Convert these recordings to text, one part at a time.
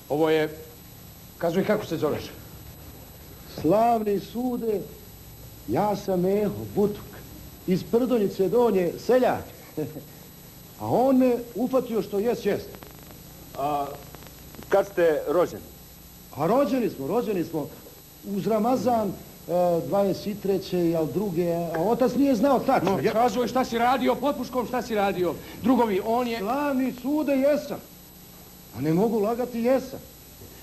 Ovo je... Kazuj, kako se zoveš? Slavni sude, ja sam Meho Butuk, iz Prdoljice Donje, seljak. A on me ufatio što jest. A kad ste rođeni? A rođeni smo uz Ramazan 23. ali druge, a otac nije znao tačno. No, kazuj, šta si radio, pod puškom šta si radio? Drugovi, on je... Slavni sude, jesam. A ne mogu lagati, jesam.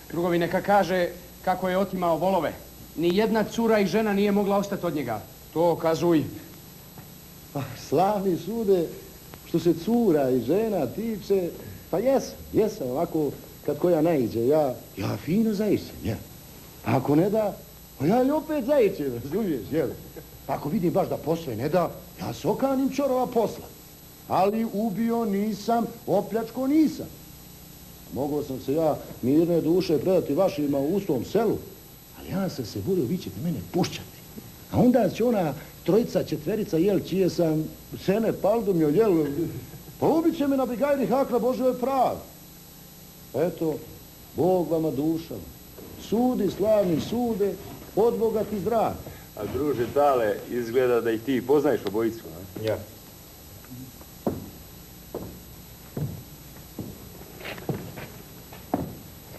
Drugovi, neka kaže kako je otimao volove. Ni jedna cura i žena nije mogla ostati od njega. To kazuj. Slavni sude, što se cura i žena tiče, pa jesam, ovako, kad koja naiđe, ja fino zaićem, ja. A ako ne da, pa ja i opet zaićem, razumiješ, jel? Ako vidim baš da posle ne da, ja se okanim čorova posla. Ali ubio nisam, opljačko nisam. Mogao sam se ja mirne duše predati vašima u svom selu, ali ja sam se volio, vi ćete mene pušćati. A onda će ona trojica, četverica, jel, čije sam sene paldumio, jel, pa ubit će me na brigajni hakla Božove pravi. Eto, Bog vama duša. Sudi, slavni sude, od Boga ti zdrav. A druže Tale, izgleda da i ti poznaješ obojicu, a? Ja.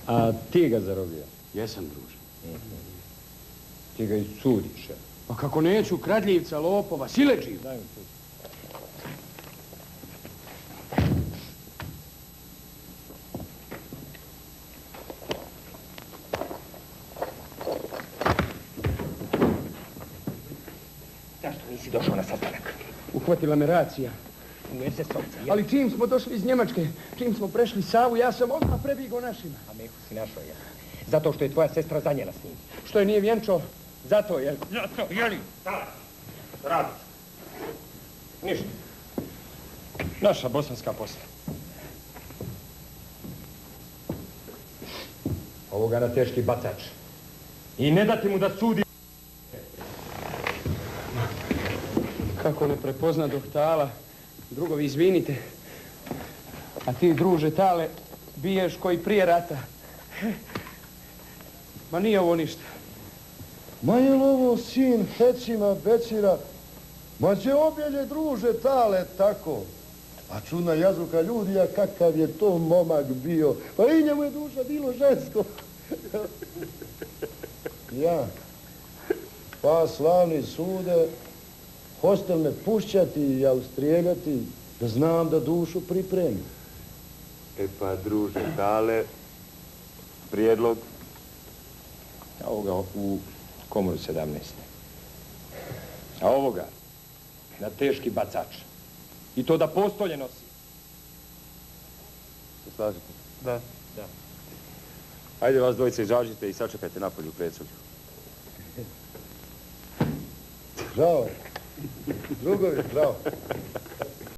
A ti ga zarobio? Jesam, druže. Ti ga i sudiš, ja? Pa kako neću, kradljivca, lopova, siledživ. Daj mi tu. Zašto nisi došao na sastanak? Uhvatila me racija. Mjesecovca, jel? Ali čim smo došli iz Njemačke, čim smo prešli Savu, ja sam odmah prebigao našima. A Mehu si našao, jel? Zato što je tvoja sestra zanjela s njim. Što je nije vjenčao, zato je. Zato, jeli? Da, radiš. Ništa. Naša bosanska posla. Ovoga na teški bacač. I ne dati mu da sudi. Kako ne prepozna dohtala. Drugovi, izvinite. A ti, druže Tale, biješ koji prije rata. Ma nije ovo ništa. Ma je li ovo sin Hecima Becira? Ma će objelje, druže Tale, tako. A čudna jazuka ljudi, a kakav je to momak bio. Pa i njemu je duša bilo žensko. Ja. Pa, slavni sude, hoćete li me pušćati i strijeljati, da znam da dušu pripremim. E pa, druže Tale, prijedlog? A ovoga u komoru 17. A ovoga na teški bacač. I to da postolje nosi. Se slažete? Da. Ajde vas dvojice izađite i sačekajte napolju u predsolju. Žao. Drugovi, žao.